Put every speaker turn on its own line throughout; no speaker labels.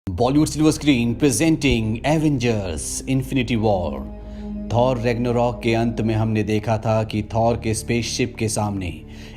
Bollywood Silver Screen presenting Avengers Infinity War। Thor Ragnarok के अंत में हमने देखा था कि थॉर के स्पेसशिप के सामने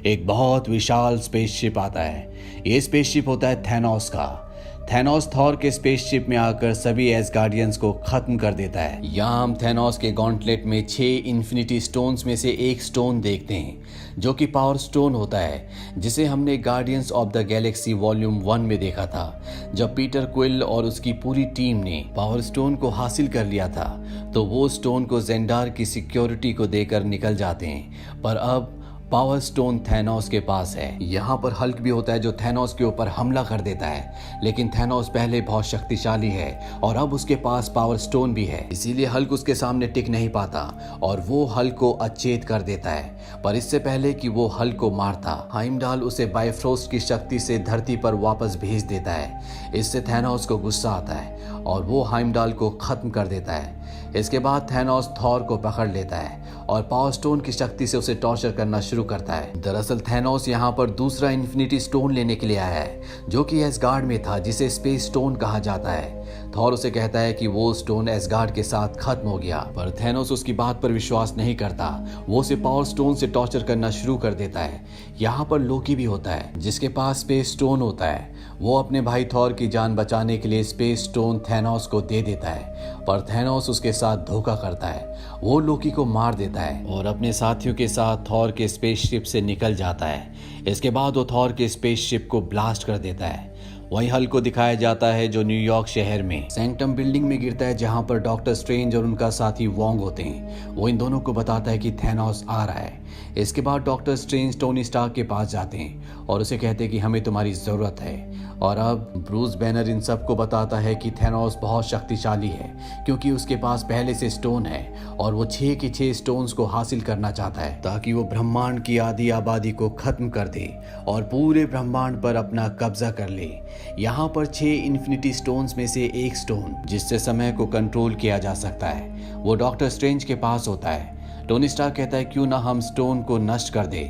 एक बहुत विशाल स्पेसशिप आता है। ये स्पेसशिप होता है थैनोस का। थैनोस थॉर के स्पेसशिप में आकर सभी एसगार्डियंस को खत्म कर देता है। यहाँ हम थैनोस के गॉन्टलेट में 6 इन्फिनिटी स्टोन्स में से एक स्टोन देखते हैं जो कि पावर स्टोन होता है, जिसे हमने guardians of the Galaxy volume 1 में देखा था जब पीटर क्विल और उसकी पूरी टीम ने पावर स्टोन को हासिल कर लिया था। तो वो स्टोन को जेंडार की सिक्योरिटी को देकर निकल जाते हैं, पर अब पावर स्टोन थैनोस के पास है। यहाँ पर हल्क भी होता है जो थैनोस के ऊपर हमला कर देता है, लेकिन थैनोस पहले बहुत शक्तिशाली है और अब उसके पास पावर स्टोन भी है, इसीलिए हल्क उसके सामने टिक नहीं पाता और वो हल्क को अचेत कर देता है। पर इससे पहले कि वो हल्क को मारता, हाइमडाल उसे बायफ्रोस्ट की शक्ति से धरती पर वापस भेज देता है। इससे थैनोस को गुस्सा आता है और वो हाइमडाल को खत्म कर देता है। इसके बाद थैनोस थॉर को पकड़ लेता है और पावर स्टोन की शक्ति से उसे टॉर्चर करना शुरू करता है। दरअसल थैनोस यहाँ पर दूसरा इन्फिनिटी स्टोन लेने के लिए आया है जो कि एसगार्ड में था, जिसे स्पेस स्टोन कहा जाता है। थॉर उसे कहता है कि वो स्टोन एसगार्ड के साथ खत्म हो गया, पर थैनोस उसकी बात पर विश्वास नहीं करता। वो उसे पावर स्टोन से टॉर्चर करना शुरू कर देता है। यहाँ पर लोकी भी होता है जिसके पास स्पेस स्टोन होता है। वो अपने भाई थॉर की जान बचाने के लिए स्पेस स्टोन थैनोस को दे देता है, पर थैनोस उसके साथ धोखा करता है। वो लोकी को मार देता है और अपने साथियों के साथ थॉर के स्पेसशिप से निकल जाता है। इसके बाद वो थॉर के स्पेसशिप को ब्लास्ट कर देता है। वहीं हल्क को दिखाया जाता है जो न्यूयॉर्क शहर में सैंक्टम बिल्डिंग में गिरता है, जहां पर डॉक्टर स्ट्रेंज और उनका साथी वोंग होते हैं। वो इन दोनों को बताता है कि थैनोस आ रहा है। इसके बाद डॉक्टर स्ट्रेंज टोनी स्टार्क के पास जाते हैं और उसे कहते हैं कि हमें तुम्हारी जरूरत है। और अब ब्रूस बैनर इन सबको बताता है कि थैनोस बहुत शक्तिशाली है क्योंकि उसके पास पहले से स्टोन है और वो 6 के 6 स्टोन्स को हासिल करना चाहता है ताकि वो ब्रह्मांड की आधी आबादी को खत्म कर दे और पूरे ब्रह्मांड पर अपना कब्जा कर ले। यहाँ पर 6 इन्फिनिटी स्टोन्स में से एक स्टोन जिससे समय को कंट्रोल किया जा सकता है वो डॉक्टर स्ट्रेंज के पास होता है। टोनी स्टार्क कहता है क्यों ना हम स्टोन को नष्ट कर दे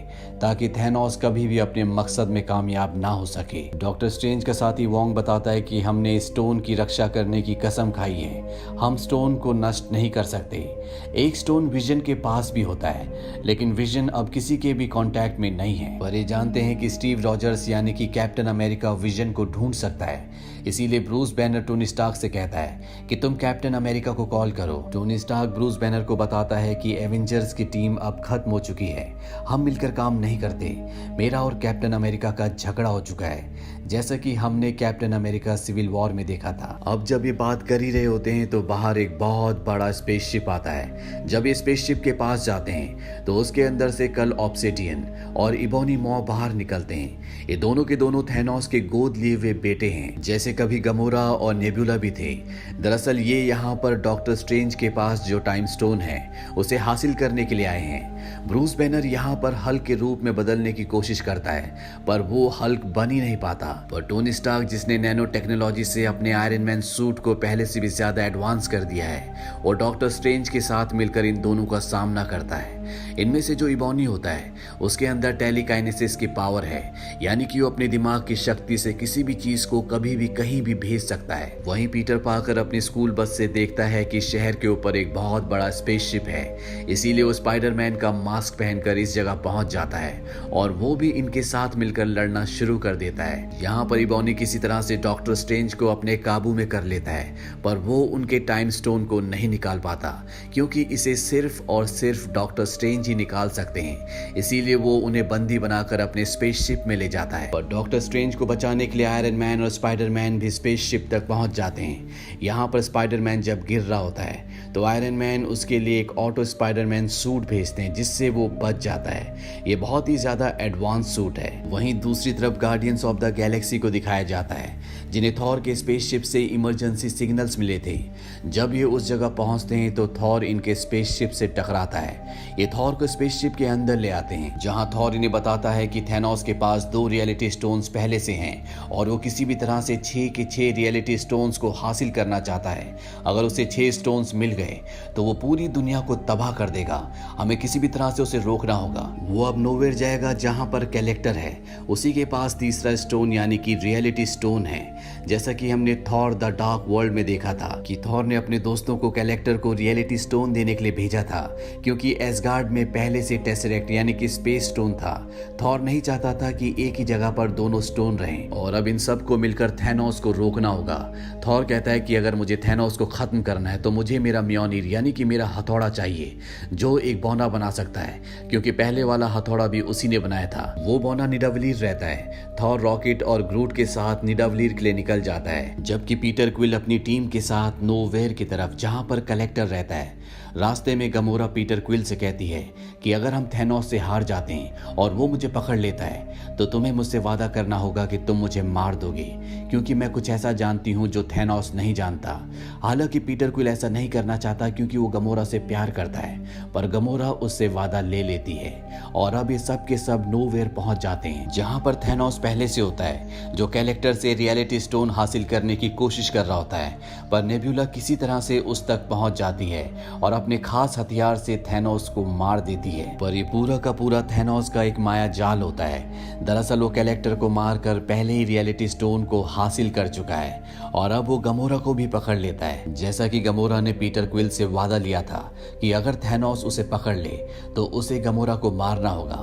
ताकि थैनोस कभी भी अपने मकसद में कामयाब ना हो सके। डॉक्टर स्ट्रेंज का साथी वोंग बताता है कि हमने स्टोन की रक्षा करने की कसम खाई है, हम स्टोन को नष्ट नहीं कर सकते। एक स्टोन विजन के पास भी होता है, लेकिन विजन अब किसी के भी कांटेक्ट में नहीं है। पर ये जानते हैं कि स्टीव रॉजर्स यानी कि कैप्टन अमेरिका विजन को ढूंढ सकता है, इसीलिए ब्रूस बैनर टोनी स्टार्क से कहता है कि तुम कैप्टन अमेरिका को कॉल करो। टोनी स्टार्क ब्रूस बैनर को बताता है कि एवेंजर्स की टीम अब खत्म हो चुकी है, हम मिलकर काम नहीं करते। मेरा और कैप्टन अमेरिका का झगड़ा हो चुका है, जैसा कि हमने कैप्टन अमेरिका सिविल वॉर में देखा था। अब जब ये बात कर ही रहे होते हैं तो बाहर एक बहुत बड़ा स्पेसशिप आता है। जब ये स्पेसशिप के पास जाते हैं तो उसके अंदर से कल ऑब्सिडियन और इबोनी मॉ बाहर निकलते हैं। ये दोनों के दोनों थैनोस के गोद लिए हुए बेटे हैं, जैसे कभी गमोरा और नेबुला भी थे। दरअसल ये यहाँ पर डॉक्टर स्ट्रेंज के पास जो टाइम स्टोन है उसे हासिल करने के लिए आए हैं। ब्रूस बैनर यहाँ पर हल्क के रूप में बदलने की कोशिश करता है, पर वो हल्क बन ही नहीं पाता। पर टोनी स्टार्क, जिसने नैनो टेक्नोलॉजी से अपने आयरन मैन सूट को पहले से भी ज्यादा एडवांस कर दिया है, वो डॉक्टर स्ट्रेंज के साथ मिलकर इन दोनों का सामना करता है। इनमें से जो इबोनी होता है उसके अंदर टेलीकाइनेसिस की पावर है, यानी कि वो अपने दिमाग की शक्ति से किसी भी चीज को कभी भी कहीं भी भेज सकता है। वहीं पीटर पार्कर अपनी स्कूल बस से देखता है कि शहर के ऊपर एक बहुत बड़ा स्पेसशिप है, इसीलिए वो स्पाइडरमैन का मास्क पहनकर इस जगह पहुंच जाता है और वो भी इनके साथ मिलकर लड़ना शुरू कर देता है। यहाँ पर इबोनी किसी तरह से डॉक्टर स्ट्रेंज को अपने काबू में कर लेता है, पर वो उनके टाइम स्टोन को नहीं निकाल पाता क्योंकि इसे सिर्फ और सिर्फ डॉक्टर स्ट्रेंज ही निकाल सकते हैं। इसीलिए वो उन्हें बंदी बनाकर अपने स्पेसशिप में ले जाता है। पर डॉक्टर स्ट्रेंज को बचाने के लिए आयरन मैन और स्पाइडरमैन भी स्पेसशिप तक पहुंच जाते हैं। यहाँ पर स्पाइडरमैन जब गिर रहा होता है तो आयरन मैन उसके लिए एक ऑटो स्पाइडरमैन सूट भेजते हैं जिससे वो बच जाता है। ये बहुत ही ज्यादा एडवांस सूट है। वहीं दूसरी तरफ गार्डियंस ऑफ द गैलेक्सी को दिखाया जाता है, जिन्हें थॉर के स्पेसशिप से इमरजेंसी सिग्नल्स मिले थे। जब ये उस जगह पहुंचते हैं तो थॉर इनके स्पेसशिप से टकराता है। ये थॉर को स्पेसशिप के अंदर ले आते हैं, जहां थॉर इन्हें बताता है कि थैनोस के पास 2 रियलिटी स्टोन्स पहले से हैं और वो किसी भी तरह से 6 के 6 रियलिटी स्टोन्स को हासिल करना चाहता है। अगर उसे 6 स्टोन्स मिल गए तो वो पूरी दुनिया को तबाह कर देगा। हमें किसी भी तरह से उसे रोकना होगा। वो अब नोवेयर जाएगा जहां पर कैलेक्टर है, उसी के पास तीसरा स्टोन यानी कि रियलिटी स्टोन है। जैसा कि हमने थॉर द डार्क वर्ल्ड में देखा था कि थॉर ने अपने दोस्तों को कैलेक्टर को रियलिटी स्टोन देने के लिए भेजा था, क्योंकि एसगार्ड में पहले से टेसरेक्ट यानी कि स्पेस स्टोन था। थॉर नहीं चाहता था कि एक ही जगह पर दोनों स्टोन रहें और अब इन सब को मिलकर थैनोस को रोकना होगा। थॉर कहता है कि अगर मुझे थैनोस को खत्म करना है तो मुझे मेरा म्योनिर यानी कि मेरा हथौड़ा चाहिए, जो एक बौना बना सकता है, क्योंकि पहले वाला हथौड़ा भी उसी ने बनाया था। वो बौना निडावलीर रहता है। थॉर रॉकेट और ग्रूट के साथ निडावलीर के लिए निकल जाता है, जबकि पीटर क्विल अपनी टीम के साथ नोवेयर की तरफ, जहां पर कलेक्टर रहता है। रास्ते में गमोरा पीटर क्विल से कहती है कि अगर हम थैनोस से हार जाते हैं और वो मुझे पकड़ लेता है तो तुम्हें मुझसे वादा करना होगा कि तुम मुझे मार दोगे, क्योंकि मैं कुछ ऐसा जानती हूँ जो थैनोस नहीं जानता। हालांकि पीटर क्विल ऐसा नहीं करना चाहता क्योंकि वो गमोरा से प्यार करता है, पर गमोरा उससे वादा ले लेती है और अब ये सब के सब नोवेयर पहुंच जाते हैं, जहां पर थैनोस पहले से होता है, जो कैलेक्टर से रियलिटी स्टोन हासिल करने की कोशिश कर रहा होता है। पर नेब्यूला किसी तरह से उस तक पहुंच जाती है और अपने खास हथियार से थैनोस को मार देती है। पर ये पूरा का पूरा थैनोस का एक माया जाल होता है। दरअसल वो कैलेक्टर को मारकर पहले ही रियलिटी स्टोन को हासिल कर चुका है और अब वो गमोरा को भी पकड़ लेता है, जैसा कि गमोरा ने पीटर क्विल से वादा लिया था कि अगर थैनोस उसे पकड़ ले तो उसे गमोरा को मारना होगा।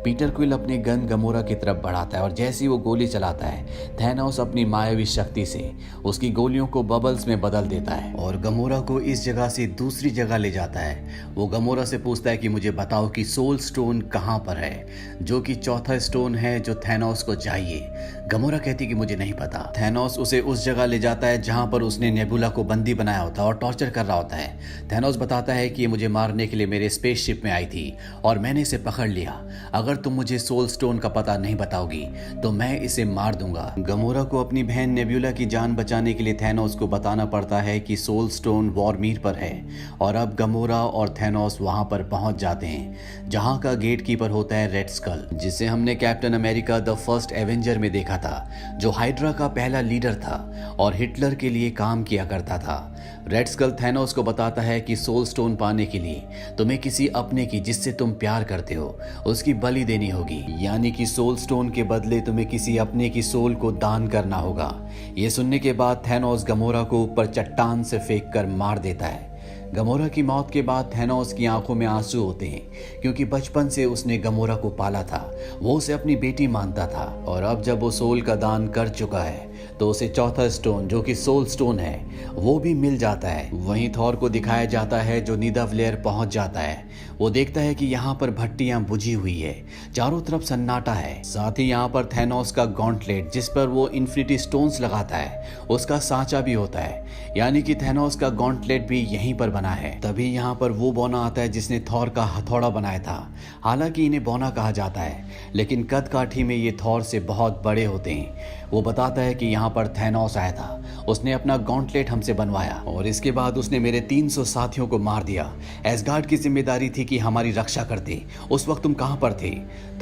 पीटर क्विल अपने गन गमोरा की तरफ बढ़ाता है और जैसे ही वो गोली चलाता है, थैनोस अपनी मायावी शक्ति से उसकी गोलियों को बबल्स में बदल देता है और गमोरा को इस जगह से दूसरी जगह ले जाता है। वो गमोरा से पूछता है कि मुझे बताओ कि सोल स्टोन कहां पर है, जो कि चौथा स्टोन है जो थैनोस को चाहिए। गमोरा कहती कि मुझे नहीं पता। थैनोस उसे उस जगह ले जाता है जहां पर उसने नेबुला को बंदी बनाया होता है और टॉर्चर कर रहा होता है। थैनोस बताता है कि ये मुझे मारने के लिए मेरे स्पेसशिप में आई थी और मैंने इसे पकड़ लिया। अगर तुम मुझे सोल स्टोन का पता नहीं बताओगी तो मैं इसे मार दूंगा। गमोरा को अपनी बहन नेबुला की जान बचाने के लिए थैनोस को बताना पड़ता है कि सोल स्टोन वॉरमीर पर है और अब गमोरा और थैनोस वहां पर पहुंच जाते हैं, जहां का गेट कीपर होता है रेड स्कल, जिसे हमने captain America the first Avenger में देखा था, जो हाइड्रा का पहला लीडर था और हिटलर के लिए काम किया करता था। रेड स्कल थैनोस को बताता है कि सोल स्टोन पाने के लिए तुम्हें किसी अपने की जिससे तुम प्यार करते हो उसकी बलि देनी होगी, यानी कि सोल स्टोन के बदले तुम्हें किसी अपने की सोल को दान करना होगा। ये सुनने के बाद थैनोस गमोरा को ऊपर चट्टान से फेंक कर मार देता है। गमोरा की मौत के बाद थैनोस की आंखों में आंसू होते हैं, क्योंकि बचपन से उसने गमोरा को पाला था, वो उसे अपनी बेटी मानता था और अब जब वो सोल का दान कर चुका है तो उसे चौथा स्टोन जो कि सोल स्टोन है वो भी मिल जाता है। वहीं थॉर को दिखाया जाता है जो निदावलेयर पहुंच जाता है। वो देखता है कि यहाँ पर भट्टियां बुझी हुई है, चारों तरफ सन्नाटा है, साथ ही यहाँ पर थैनोस का गॉन्टलेट जिस पर वो इन्फिनिटी स्टोन्स लगाता है उसका सांचा भी होता है, यानी कि थैनोस का गॉन्टलेट भी यहीं पर बना है। तभी यहाँ पर वो बौना आता है जिसने थॉर का हथौड़ा बनाया था। हालांकि इन्हें बौना कहा जाता है, लेकिन कद काठी में ये थॉर से बहुत बड़े होते हैं। वो बताता है कि यहाँ पर थैनोस आया था, उसने अपना गॉन्टलेट हमसे बनवाया और इसके बाद उसने मेरे 300 साथियों को मार दिया। एसगार्ड की जिम्मेदारी थी कि हमारी रक्षा करते। उस वक्त तुम कहाँ पर थे?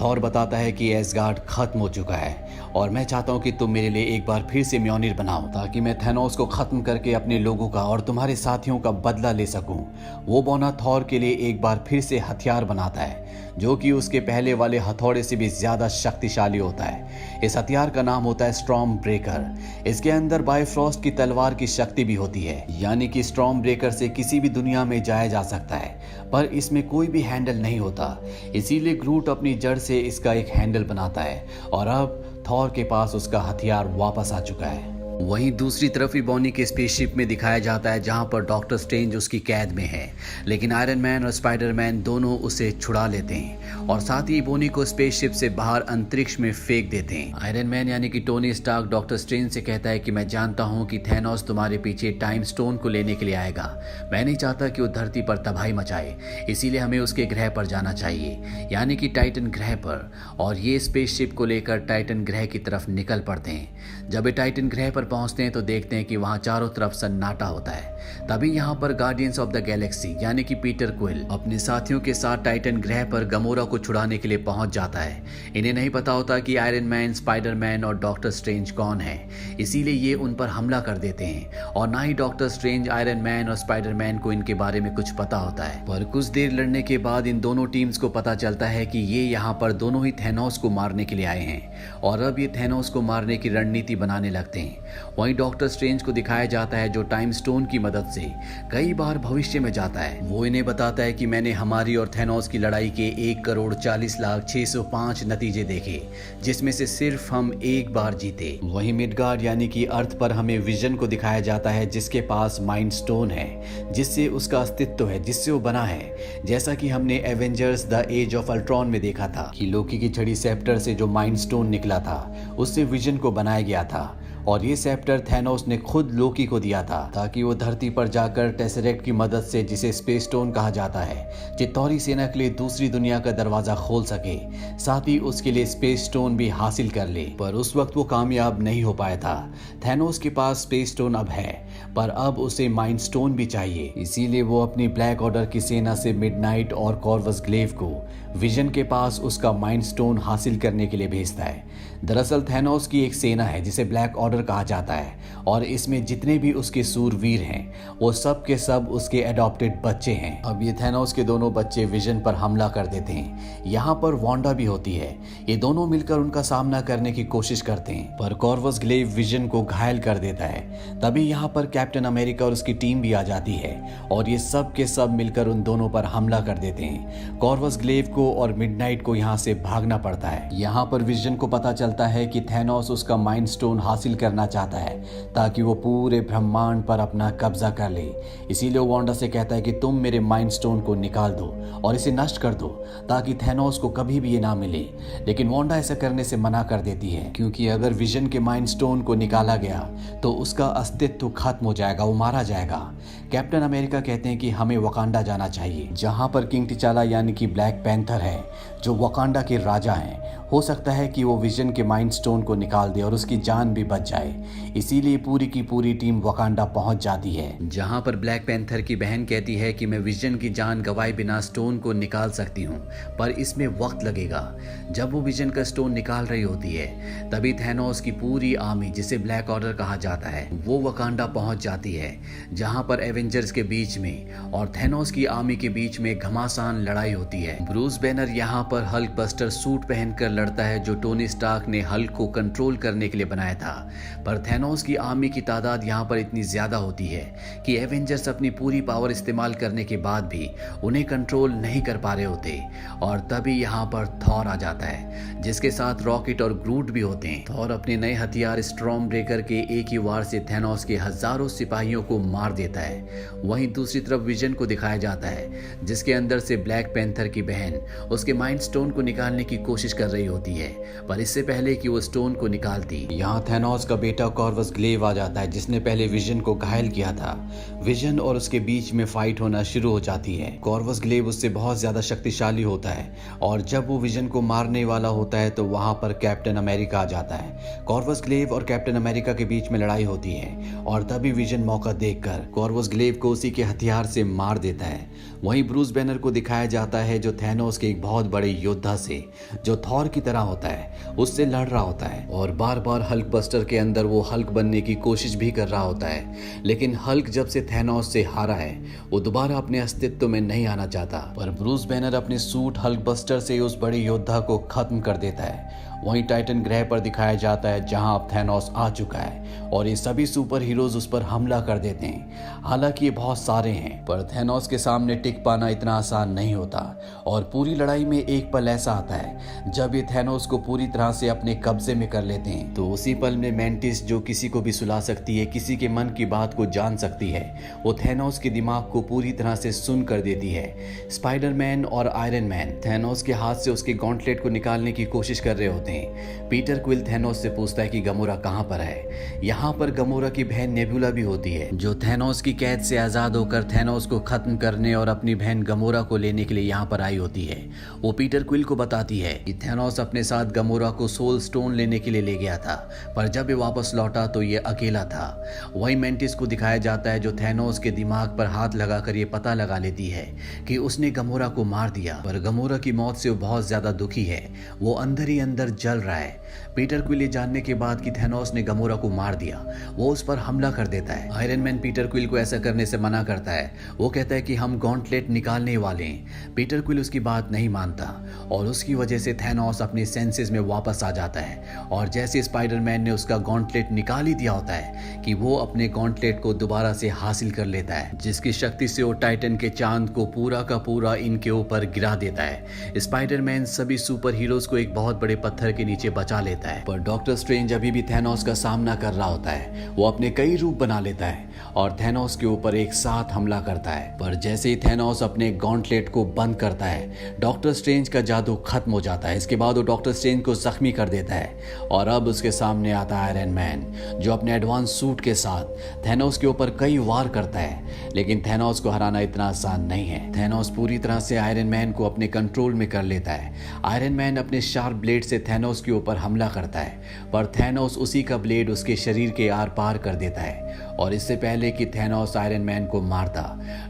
थॉर बताता है कि एसगार्ड खत्म हो चुका है और मैं चाहता हूँ कि तुम मेरे लिए एक बार फिर से म्योनिर बनाओ, ताकि मैं थैनोस को खत्म करके अपने लोगों का और तुम्हारे साथियों का बदला ले सकूं। वो बौना थॉर के लिए एक बार फिर से हथियार बनाता है, जो कि उसके पहले वाले हथौड़े से भी ज्यादा शक्तिशाली होता है। इस हथियार का नाम होता है स्टॉर्म ब्रेकर। इसके अंदर बायफ्रॉस्ट की तलवार की शक्ति भी होती है, यानी कि स्टॉर्म ब्रेकर से किसी भी दुनिया में जाया जा सकता है, पर इसमें कोई भी हैंडल नहीं होता। इसीलिए ग्रूट अपनी जड़ से इसका एक हैंडल बनाता है और अब थॉर के पास उसका हथियार वापस आ चुका है। वहीं दूसरी तरफ इबोनी के स्पेसशिप में दिखाया जाता है जहां पर डॉक्टर स्ट्रेंज उसकी कैद में है, लेकिन आयरन मैन और स्पाइडरमैन दोनों उसे छुड़ा लेते हैं और साथ ही इबोनी को स्पेसशिप से बाहर अंतरिक्ष में फेंक देते हैं। आयरन मैन यानी कि टोनी स्टार्क डॉक्टर स्ट्रेंज से कहता है कि मैं जानता हूं कि थैनोस तुम्हारे पीछे टाइम स्टोन को लेने के लिए आएगा। मैं नहीं चाहता कि वो धरती पर तबाही मचाए, इसीलिए हमें उसके ग्रह पर जाना चाहिए, यानी कि टाइटन ग्रह पर। और ये स्पेसशिप को लेकर टाइटन ग्रह की तरफ निकल पड़ते हैं। जब ये टाइटन ग्रह पर पहुंचते हैं तो देखते हैं कि वहां चारों तरफ सन्नाटा होता है। तभी यहां पर गार्डियंस ऑफ द गैलेक्सी यानी कि पीटर क्विल अपने साथियों के साथ टाइटन ग्रह पर गमोरा को छुड़ाने के लिए पहुंच जाता है। इन्हें नहीं पता होता कि आयरन मैन, स्पाइडरमैन और डॉक्टर स्ट्रेंज कौन है, इसीलिए ये उन पर हमला कर देते हैं और ना ही डॉक्टर स्ट्रेंज, आयरन मैन और स्पाइडरमैन को इनके बारे में कुछ पता होता है। पर कुछ देर लड़ने के बाद इन दोनों टीम्स को पता चलता है कि ये यहाँ पर दोनों ही थैनोस को मारने के लिए आए हैं और अब ये थैनोस को मारने की रणनीति बनाने लगते हैं वहीं डॉक्टर स्ट्रेंज को दिखाया जाता है जो टाइम स्टोन की मदद से कई बार भविष्य में जाता है। वो इन्हें बताता है कि मैंने हमारी और थैनोस की लड़ाई के 1,40,06,05 नतीजे देखे, जिसमें से सिर्फ हम एक बार जीते। वहीं मिडगार्ड यानी कि अर्थ पर हमें विजन को दिखाया जाता है जिसके पास माइंड स्टोन है, जिससे उसका अस्तित्व है, जिससे वो बना है। जैसा कि हमने Avengers the age of Ultron में देखा था कि लोकी की छड़ी सेप्टर से जो माइंड स्टोन निकला था उससे विजन को बनाया गया था, और ये सेप्टर थैनोस ने खुद लोकी को दिया था ताकि वो धरती पर जाकर टेसरेक्ट की मदद से, जिसे स्पेस स्टोन कहा जाता है, चित्तौरी सेना के लिए दूसरी दुनिया का दरवाजा खोल सके, साथ ही उसके लिए स्पेस स्टोन भी हासिल कर ले। पर उस वक्त वो कामयाब नहीं हो पाया था। थैनोस के पास स्पेस स्टोन अब है, पर अब उसे माइंड स्टोन भी चाहिए। इसीलिए वो अपनी ब्लैक ऑर्डर की सेना से मिडनाइट और कॉर्वस ग्लेव को विजन के पास उसका माइंड स्टोन हासिल करने के लिए भेजता है। दरअसल थैनोस की एक सेना है जिसे ब्लैक ऑर्डर कहा जाता है, और इसमें जितने भी उसके सूरवीर हैं वो सब के सब उसके एडॉप्टेड बच्चे हैं। अब ये थैनोस के दोनों बच्चे विजन पर हमला कर देते हैं। यहाँ पर वांडा भी होती है। ये दोनों मिलकर उनका सामना करने की कोशिश करते हैं, पर कॉर्वस ग्लेव विजन को घायल कर देता है। तभी यहाँ पर कैप्टन अमेरिका और उसकी टीम भी आ जाती है, और ये सब के सब मिलकर उन दोनों पर हमला कर देते हैं। कॉर्वस ग्लेव को और मिडनाइट को यहाँ से भागना पड़ता है। यहाँ पर विजन को पता चलता है कि थैनोस उसका माइंड स्टोन हासिल करना चाहता है ताकि वो पूरे ब्रह्मांड पर अपना कब्जा कर ले। इसीलिए वो वांडा से कहता है कि तुम मेरे माइंड स्टोन को निकाल दो और इसे नष्ट कर दो ताकि थैनोस को कभी भी ये ना मिले। लेकिन वांडा ऐसा करने से मना कर देती है, क्योंकि अगर विजन के माइंड स्टोन को निकाला गया तो उसका अस्तित्व खत्म हो जाएगा, वो मारा जाएगा। कैप्टन अमेरिका कहते हैं कि हमें वकांडा जाना चाहिए, जहां पर किंग टिचाला यानी कि ब्लैक पैंथर है जो वकांडा के राजा हैं। हो सकता है कि वो विजन के माइंड स्टोन को निकाल दे और उसकी जान भी बच जाए। इसीलिए पूरी की पूरी टीम वकांडा पहुंच जाती है, जहां पर ब्लैक पैंथर की बहन कहती है कि मैं विजन की जान गंवाए बिना स्टोन को निकाल सकती हूं, पर इसमें वक्त लगेगा। जब वो विजन का स्टोन निकाल रही होती है तभी थैनोस की पूरी आर्मी, जिसे ब्लैक ऑर्डर कहा जाता है, वो वकांडा पहुंच जाती है, जहां पर एवेंजर्स के बीच में और थैनोस की आर्मी के बीच में घमासान लड़ाई होती है। ब्रूस बैनर यहाँ पर हल्क बस्टर सूट पहनकर लड़ता है जो टोनी स्टार्क ने हल्क को कंट्रोल करने के लिए बनाया था। पर थैनोस की आर्मी की तादाद यहाँ पर इतनी ज्यादा होती है कि एवेंजर्स अपनी पूरी पावर इस्तेमाल करने के बाद भी उन्हें कंट्रोल नहीं कर पा रहे होते, और तभी यहाँ पर थॉर आ जाता है जिसके साथ रॉकेट और ग्रूट भी होते हैं। थॉर अपने नए हथियार स्टॉर्म ब्रेकर के एक ही वार से थैनोस के हजारों सिपाहियों को मार देता है। वहीं दूसरी तरफ विजन को दिखाया जाता है जिसके अंदर से ब्लैक पैंथर की बहन उसके माइंड स्टोन को निकालने की कोशिश कर रही होती है, पर इससे पहले कि वो स्टोन को निकालती, यहाँ थैनोस का बेटा कॉर्वस ग्लेव आ जाता है जिसने पहले विजन को घायल किया था। विजन और उसके बीच में फाइट होना शुरू हो जाती है। कॉर्वस ग्लेव उससे बहुत ज्यादा शक्तिशाली होता है, और जब वो विजन को मारने वाला होता है तो वहां पर कैप्टन अमेरिका आ जाता है। कॉर्वस ग्लेव और कैप्टन अमेरिका के बीच में लड़ाई होती है, और तभी विजन मौका देखकर कॉर्वस ग्लेव को उसी के हथियार से मार देता है। वहीं ब्रूस बैनर को दिखाया जाता है जो थैनोस के एक बहुत बड़े योद्धा से, जो थॉर की तरह होता है, उससे लड़ रहा होता है, और बार बार हल्क बस्टर के अंदर वो हल्क बनने की कोशिश भी कर रहा होता है। लेकिन हल्क जब से थैनोस से हारा है वो दोबारा अपने अस्तित्व में नहीं आना चाहता, पर ब्रूस बैनर अपने सूट हल्क बस्टर से उस बड़े योद्धा को खत्म कर देता है। वहीं टाइटन ग्रह पर दिखाया जाता है जहां अब थैनोस आ चुका है, और ये सभी सुपर हीरोज उस पर हमला कर देते हैं। हालांकि ये बहुत सारे हैं, पर थैनोस के सामने टिक पाना इतना आसान नहीं होता, और पूरी लड़ाई में एक पल ऐसा आता है जब ये थैनोस को पूरी तरह से अपने कब्जे में कर लेते हैं। तो उसी पल में मैंटिस, जो किसी को भी सुला सकती है, किसी के मन की बात को जान सकती है, वो थैनोस के दिमाग को पूरी तरह से सुन कर देती है। स्पाइडरमैन और आयरन मैन थैनोस के हाथ से उसके गॉन्टलेट को निकालने की कोशिश कर रहे होते हैं। पीटर क्विल थैनोस से पूछता है कि गमोरा कहां पर है। यहाँ पर गमोरा की बहन नेबुला भी होती है जो थैनोस की कैद से आजाद होकर थैनोस को खत्म करने और अपनी बहन गमोरा को लेने के लिए यहाँ पर आई होती है। वो पीटर क्विल को बताती है कि थैनोस अपने साथ गमोरा को सोल स्टोन लेने के लिए ले गया था, पर जब ये वापस लौटा तो ये अकेला था। वही मेंटिस को दिखाया जाता है जो थैनोस के दिमाग पर हाथ लगाकर ये पता लगा लेती है कि उसने गमोरा को मार दिया, पर गमोरा की मौत से वो बहुत ज्यादा दुखी है। वो अंदर ही अंदर जल रहा है। पीटर क्विल ये जानने के बाद कि थैनोस ने गमोरा को मार दिया, वो उस पर हमला कर देता है। आयरन मैन पीटर क्विल को ऐसा करने से मना करता है। वो कहता है कि हम गॉन्टलेट निकालने वाले हैं। पीटर क्विल उसकी बात नहीं मानता और उसकी वजह से थैनोस अपने सेंसेस में वापस आ जाता है। और जैसे स्पाइडरमैन ने उसका गॉन्टलेट निकाल ही दिया होता है कि वो अपने गॉन्टलेट को दोबारा से हासिल कर लेता है, जिसकी शक्ति से वो टाइटन के चांद को पूरा का पूरा इनके ऊपर गिरा देता है। स्पाइडरमैन सभी सुपर हीरोज को एक बहुत बड़े पत्थर के नीचे बचा लेता है, पर डॉक्टर स्ट्रेंज अभी भी थैनोस का सामना कर रहा होता है। वो अपने कई रूप बना लेता है और थैनोस के ऊपर एक साथ हमला करता है, पर जैसे ही थैनोस अपने गॉन्टलेट को बंद करता है, डॉक्टर स्ट्रेंज का जादू खत्म हो जाता है। इसके बाद वो डॉक्टर स्ट्रेंज को जख्मी कर देता है और अब उसके सामने आता है आयरन मैन, जो अपने एडवांस सूट के साथ थैनोस के ऊपर कई वार करता है। लेकिन थैनोस को हराना इतना आसान नहीं है। थैनोस पूरी तरह से आयरन मैन को अपने कंट्रोल में कर लेता है। आयरन मैन अपने शार्प ब्लेड से थैनोस के ऊपर हमला करता है, पर थैनोस उसी का ब्लेड उसके शरीर के आर पार कर देता है। और इससे पहले कि थैनोस आयरन मैन को मारता,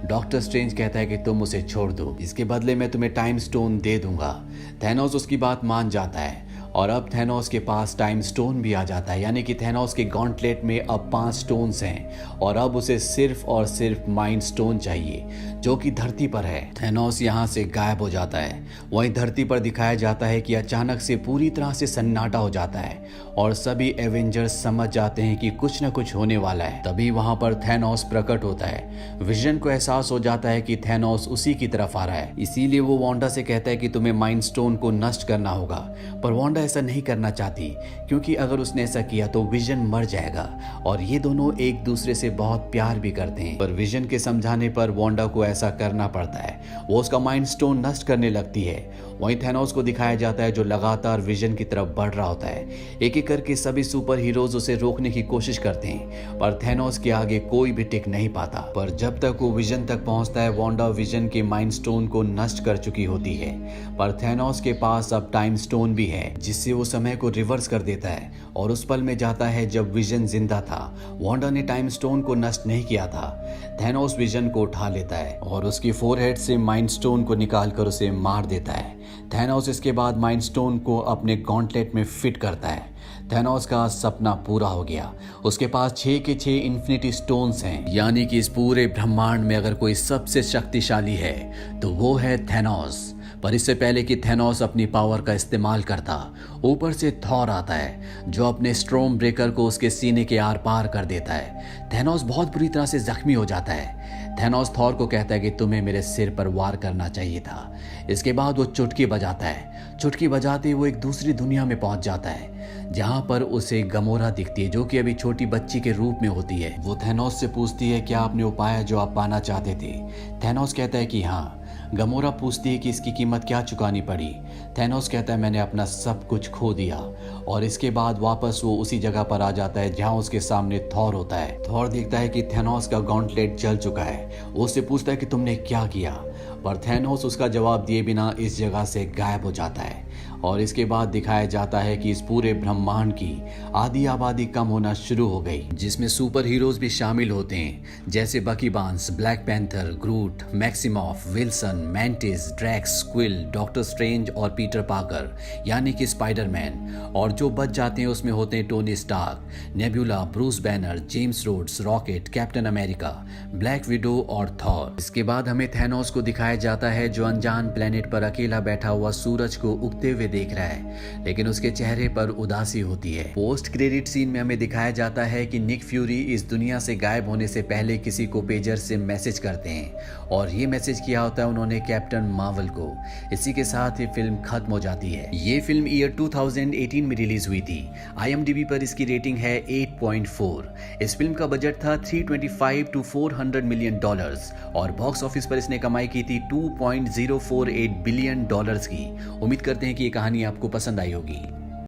डॉक्टर स्ट्रेंज कहता है कि तुम उसे छोड़ दो, इसके बदले में तुम्हें टाइम स्टोन दे दूंगा। थैनोस उसकी बात मान जाता है और अब थैनोस के पास टाइम स्टोन भी आ जाता है, यानी कि थैनोस के गॉन्टलेट में अब 5 स्टोन्स हैं और अब उसे सिर्फ और सिर्फ माइंड स्टोन चाहिए, जो कि धरती पर है। थैनोस यहाँ से गायब हो जाता है। वहीं धरती पर दिखाया जाता है कि अचानक से पूरी तरह से सन्नाटा हो जाता है और सभी एवेंजर्स समझ जाते हैं कि कुछ न कुछ होने वाला है। तभी वहां पर थैनोस प्रकट होता है। विजन को एहसास हो जाता है कि थैनोस उसी की तरफ आ रहा है, इसीलिए वो वांडा से कहता है कि तुम्हें माइंड स्टोन को नष्ट करना होगा। पर वांडा ऐसा नहीं करना चाहती, क्योंकि अगर उसने ऐसा किया तो विजन मर जाएगा और ये दोनों एक दूसरे से बहुत प्यार भी करते हैं। पर विजन के समझाने पर वांडा को ऐसा करना पड़ता है। वो उसका माइंड स्टोन नष्ट करने लगती है। वहीं थैनोस को दिखाया जाता है, जो लगातार विजन की तरफ बढ़ रहा होता है। एक एक करके सभी सुपर हीरोज उसे रोकने की कोशिश करते हैं, पर थैनोस के आगे कोई भी टिक नहीं पाता। पर जब तक वो विजन तक पहुंचता है, वांडा विजन के माइंड स्टोन को नष्ट कर चुकी होती है। पर थैनोस के पास अब टाइम स्टोन भी है, जिससे वो समय को रिवर्स कर देता है और उस पल में जाता है जब विजन जिंदा था। वांडा ने टाइम स्टोन को नष्ट नहीं किया था। थैनोस विजन को उठा लेता है और उसकी फोरहेड से माइंड स्टोन को निकालकर उसे मार देता है। थैनोस इसके बाद माइंड स्टोन को अपने गॉन्टलेट में फिट करता है। थैनोस का सपना पूरा हो गया। उसके पास 6 के 6 इन्फिनिटी स्टोन्स हैं, यानी कि इस पूरे ब्रह्मांड में अगर कोई सबसे शक्तिशाली है तो वो है थैनोस। पर इससे पहले कि थैनोस अपनी पावर का इस्तेमाल करता, ऊपर से थॉर आता है, जो अपने स्टॉर्म ब्रेकर को उसके सीने के आर पार कर देता है। थैनोस बहुत बुरी तरह से जख्मी हो जाता है। थैनोस थॉर को कहता है कि तुम्हें मेरे सिर पर वार करना चाहिए था। इसके बाद वो चुटकी बजाता है। चुटकी बजाते वो एक दूसरी दुनिया में पहुंच जाता है, जहां पर उसे गमोरा दिखती है, जो कि अभी छोटी बच्ची के रूप में होती है। वो थैनोस से पूछती है, क्या आपने वो पाया जो आप पाना चाहते थे? थैनोस कहता है कि हाँ। गमोरा पूछती है कि इसकी कीमत क्या चुकानी पड़ी? थैनोस कहता है, मैंने अपना सब कुछ खो दिया। और इसके बाद वापस वो उसी जगह पर आ जाता है जहां उसके सामने थॉर होता है। थॉर देखता है कि थैनोस का गॉन्टलेट जल चुका है। वो उससे पूछता है कि तुमने क्या किया? पर थैनोस उसका जवाब दिए बिना इस जगह से गायब हो जाता है। और इसके बाद दिखाया जाता है कि इस पूरे ब्रह्मांड की आधी आबादी कम होना शुरू हो गई, जिसमें सुपर हीरोज भी शामिल होते हैं, जैसे Bucky Barnes, Black Panther, Groot, Maximoff, Wilson, Mantis, Drax, Quill, doctor Strange और पीटर पार्कर, यानी कि स्पाइडरमैन। और जो बच जाते हैं उसमें होते हैं Tony Stark, Nebula, Bruce Banner, James Rhodes, Rocket, Captain America, Black Widow और थॉर। इसके बाद हमें थैनोस को दिखाया जाता है, जो अनजान प्लेनेट पर अकेला बैठा हुआ सूरज को उगते हुए देख रहा है, लेकिन उसके चेहरे पर उदासी होती है। पोस्ट क्रेडिट सीन में हमें दिखाया जाता है कि निक फ्यूरी इस दुनिया से गायब होने से पहले किसी को पेजर से मैसेज करते हैं, और ये मैसेज किया होता है उन्होंने कैप्टन मार्वल को। इसी के साथ ये फिल्म खत्म हो जाती है। ये फिल्म ईयर 2018 में रिलीज हुई थी। IMDb पर इसकी रेटिंग है 8.4। इस फिल्म का बजट था $325 to $400 मिलियन और बॉक्स ऑफिस पर इसने कमाई की थी $2.048 बिलियन की। उम्मीद करते हैं कि ये कहानी आपको पसंद आई होगी।